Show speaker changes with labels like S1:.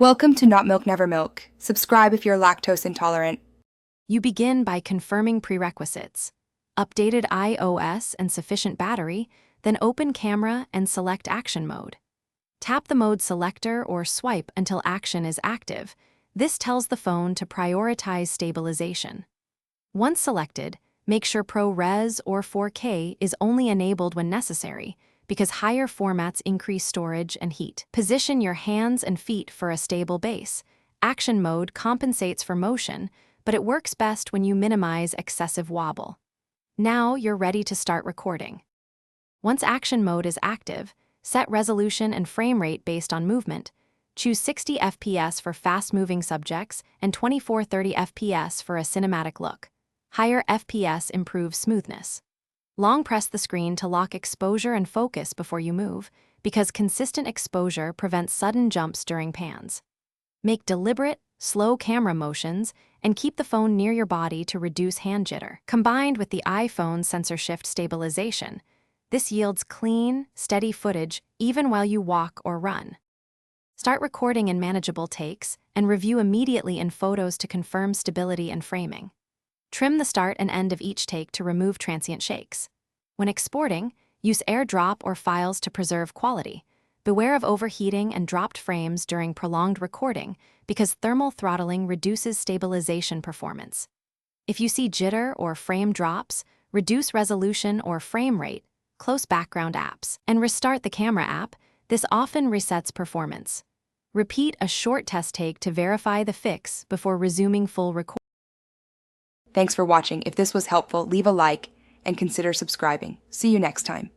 S1: Welcome to Not Milk Never Milk. Subscribe if you're lactose intolerant.
S2: You begin by confirming prerequisites: updated iOS and sufficient battery, then open camera and select action mode. Tap the mode selector or swipe until action is active. This tells the phone to prioritize stabilization. Once selected, make sure ProRes or 4K is only enabled when necessary, because higher formats increase storage and heat. Position your hands and feet for a stable base. Action mode compensates for motion, but it works best when you minimize excessive wobble. Now you're ready to start recording. Once action mode is active, set resolution and frame rate based on movement. Choose 60 FPS for fast-moving subjects and 24-30 FPS for a cinematic look. Higher FPS improves smoothness. Long press the screen to lock exposure and focus before you move, because consistent exposure prevents sudden jumps during pans. Make deliberate, slow camera motions and keep the phone near your body to reduce hand jitter. Combined with the iPhone sensor shift stabilization, this yields clean, steady footage even while you walk or run. Start recording in manageable takes and review immediately in photos to confirm stability and framing. Trim the start and end of each take to remove transient shakes. When exporting, use AirDrop or files to preserve quality. Beware of overheating and dropped frames during prolonged recording, because thermal throttling reduces stabilization performance. If you see jitter or frame drops, reduce resolution or frame rate, close background apps, and restart the camera app. This often resets performance. Repeat a short test take to verify the fix before resuming full recording.
S1: Thanks for watching. If this was helpful, leave a like and consider subscribing. See you next time.